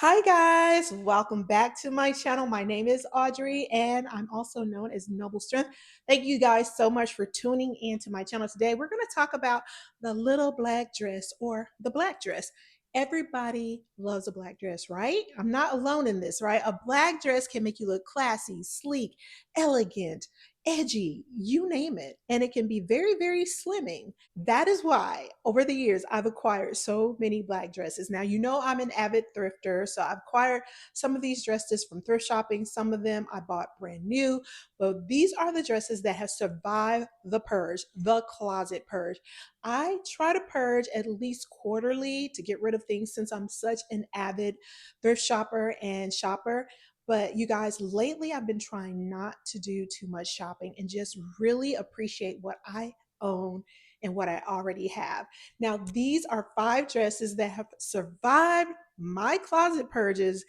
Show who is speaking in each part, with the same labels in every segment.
Speaker 1: Hi guys, welcome back to my channel. My name is Audrey and I'm also known as Noble Strength. Thank you guys so much for tuning into my channel today. We're going to talk about the little black dress or the black dress. Everybody loves a black dress, right? I'm not alone in this, right? A black dress can make you look classy, sleek, elegant, edgy, you name it. And it can be very, very slimming. That is why over the years I've acquired so many black dresses. Now, you know, I'm an avid thrifter, so I've acquired some of these dresses from thrift shopping. Some of them I bought brand new, but these are the dresses that have survived the purge, the closet purge. I try to purge at least quarterly to get rid of things since I'm such an avid thrift shopper and shopper. But you guys, lately I've been trying not to do too much shopping and just really appreciate what I own and what I already have. Now, these are 5 dresses that have survived my closet purges,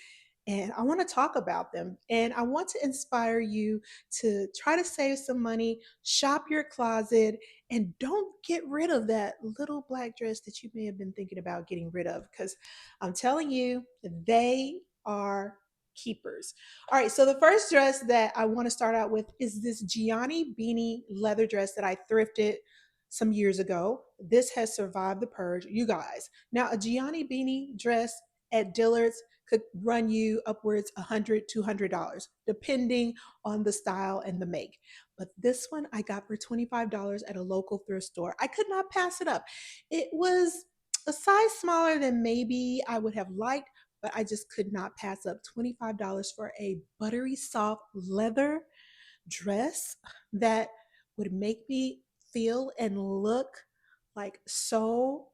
Speaker 1: and I want to talk about them. And I want to inspire you to try to save some money, shop your closet, and don't get rid of that little black dress that you may have been thinking about getting rid of, because I'm telling you, they are keepers. All right, so the first dress that I want to start out with is this Gianni beanie leather dress that I thrifted some years ago. This has survived the purge, you guys. Now, a Gianni beanie dress at Dillard's could run you upwards $100, $200, depending on the style and the make. But this one I got for $25 at a local thrift store. I could not pass it up. It was a size smaller than maybe I would have liked, but I just could not pass up $25 for a buttery soft leather dress that would make me feel and look like so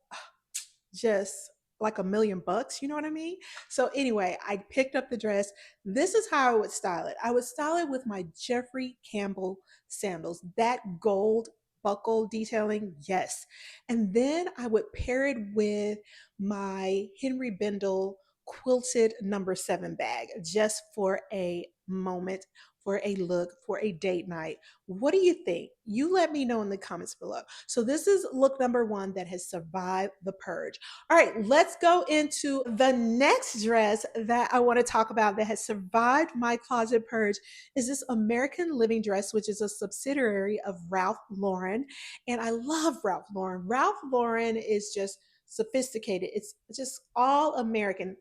Speaker 1: just like $1,000,000, you know what I mean? So anyway, I picked up the dress. This is how I would style it. I would style it with my Jeffrey Campbell sandals, that gold buckle detailing, yes. And then I would pair it with my Henry Bendel quilted number 7 bag just for a moment, for a look, for a date night. What do you think? You let me know in the comments below. So this is look number 1 that has survived the purge. All right, let's go into the next dress that I want to talk about that has survived my closet purge is this American Living dress, which is a subsidiary of Ralph Lauren. And I love Ralph Lauren. Ralph Lauren is just sophisticated. It's just all American,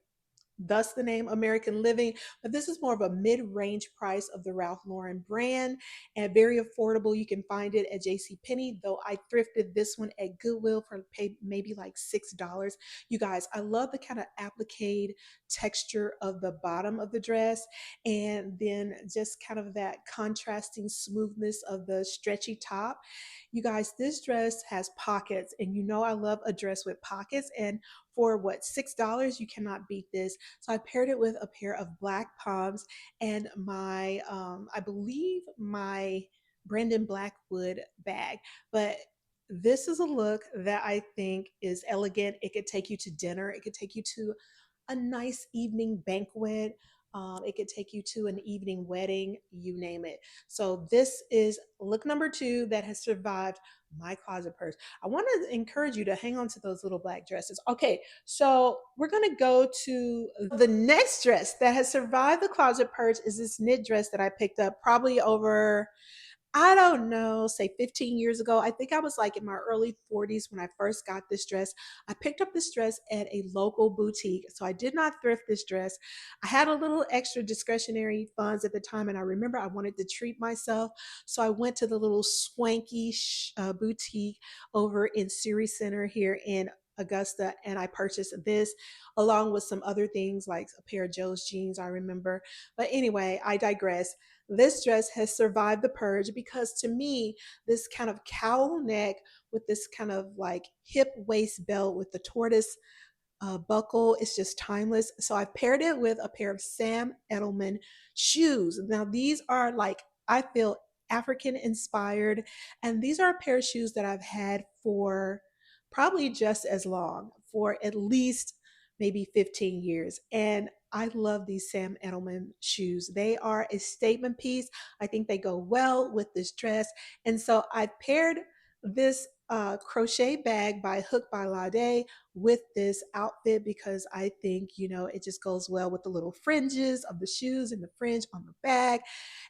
Speaker 1: thus the name American Living. But this is more of a mid-range price of the Ralph Lauren brand and very affordable. You can find it at JCPenney, though I thrifted this one at Goodwill for maybe like $6. You guys, I love the kind of applique texture of the bottom of the dress, and then just kind of that contrasting smoothness of the stretchy top. You guys, this dress has pockets, and you know I love a dress with pockets, and for what, $6, you cannot beat this. So I paired it with a pair of black palms and my I believe my Brandon Blackwood bag. But this is a look that I think is elegant. It could take you to dinner, it could take you to a nice evening banquet. It could take you to an evening wedding, you name it. So this is look number 2 that has survived my closet purge. I want to encourage you to hang on to those little black dresses. Okay, so we're gonna go to the next dress that has survived the closet purge is this knit dress that I picked up probably over, I don't know, say 15 years ago. I think I was like in my early 40s when I first got this dress. I picked up this dress at a local boutique. So I did not thrift this dress. I had a little extra discretionary funds at the time, and I remember I wanted to treat myself. So I went to the little swanky boutique over in Siri Center here in Augusta, and I purchased this along with some other things like a pair of Joe's jeans, I remember. But anyway, I digress. This dress has survived the purge because to me, this kind of cowl neck with this kind of like hip waist belt with the tortoise buckle is just timeless. So I paired it with a pair of Sam Edelman shoes. Now, these are like, I feel African inspired, and these are a pair of shoes that I've had for probably just as long, for at least maybe 15 years. And I love these Sam Edelman shoes. They are a statement piece. I think they go well with this dress. And so I paired this crochet bag by Hook by Lade with this outfit because I think, it just goes well with the little fringes of the shoes and the fringe on the bag.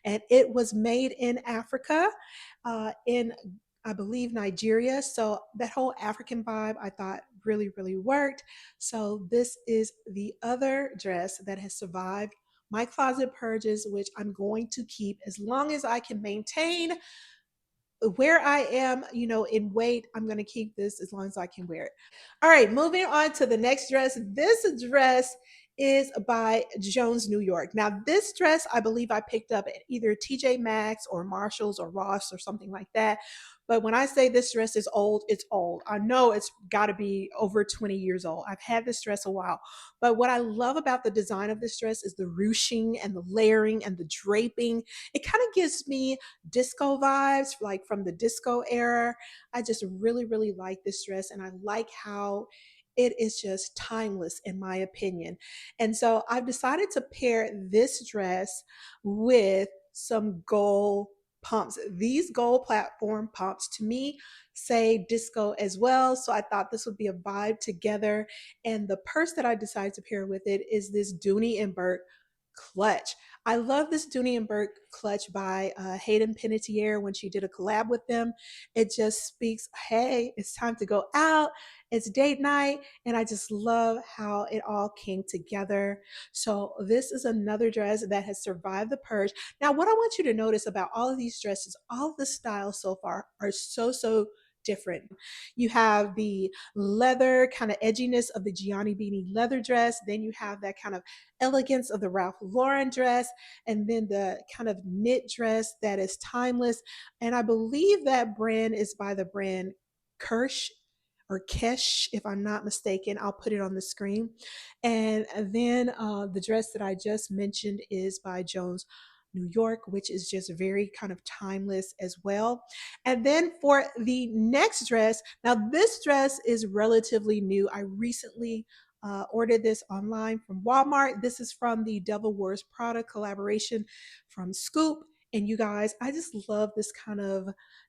Speaker 1: And it was made in Africa, in I believe Nigeria. So that whole African vibe I thought really, really worked. So this is the other dress that has survived my closet purges, which I'm going to keep as long as I can maintain where I am, in weight. I'm going to keep this as long as I can wear it. All right, moving on to the next dress. This dress is by Jones, New York. Now, this dress, I believe I picked up at either TJ Maxx or Marshalls or Ross or something like that. But when I say this dress is old, it's old. I know it's got to be over 20 years old. I've had this dress a while. But what I love about the design of this dress is the ruching and the layering and the draping. It kind of gives me disco vibes, like from the disco era. I just really, really like this dress, and I like how it is just timeless, in my opinion. And so I've decided to pair this dress with some gold pumps. These gold platform pumps to me say disco as well. So I thought this would be a vibe together. And the purse that I decided to pair with it is this Dooney and Burke clutch. I love this Dooney and Burke clutch by Hayden Panettiere when she did a collab with them. It just speaks, hey, it's time to go out. It's date night. And I just love how it all came together. So this is another dress that has survived the purge. Now, what I want you to notice about all of these dresses, all of the styles so far are so different. You have the leather kind of edginess of the Gianni Beanie leather dress. Then you have that kind of elegance of the Ralph Lauren dress, and then the kind of knit dress that is timeless. And I believe that brand is by the brand Kirsch or Kesh, if I'm not mistaken. I'll put it on the screen. And then the dress that I just mentioned is by Jones, New York, which is just very kind of timeless as well. And then for the next dress, now this dress is relatively new. I recently ordered this online from Walmart. This is from the Devil Wears Prada collaboration from Scoop. And you guys, I just love this kind of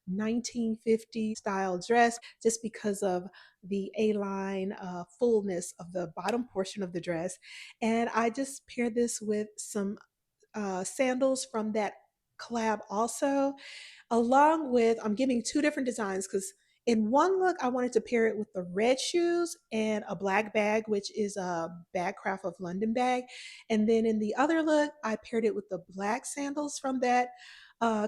Speaker 1: 1950 style dress just because of the A-line fullness of the bottom portion of the dress. And I just paired this with some sandals from that collab also, along with, I'm giving two different designs because in one look, I wanted to pair it with the red shoes and a black bag, which is a Bagcraft of London bag. And then in the other look, I paired it with the black sandals from that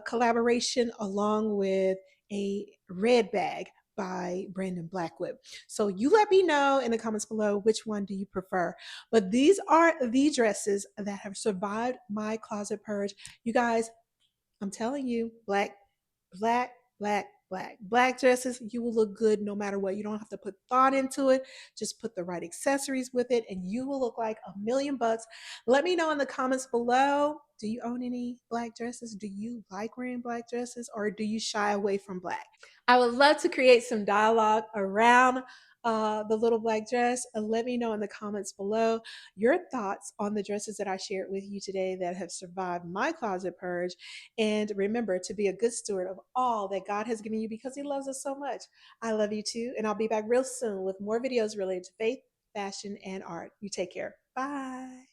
Speaker 1: collaboration, along with a red bag by Brandon Blackwood. So you let me know in the comments below which one do you prefer. But these are the dresses that have survived my closet purge. You guys, I'm telling you, black, black dresses, you will look good no matter what. You don't have to put thought into it. Just put the right accessories with it and you will look like $1,000,000. Let me know in the comments below. Do you own any black dresses? Do you like wearing black dresses or do you shy away from black? I would love to create some dialogue around the little black dress. Let me know in the comments below your thoughts on the dresses that I shared with you today that have survived my closet purge. And remember to be a good steward of all that God has given you because He loves us so much. I love you too. And I'll be back real soon with more videos related to faith, fashion, and art. You take care. Bye.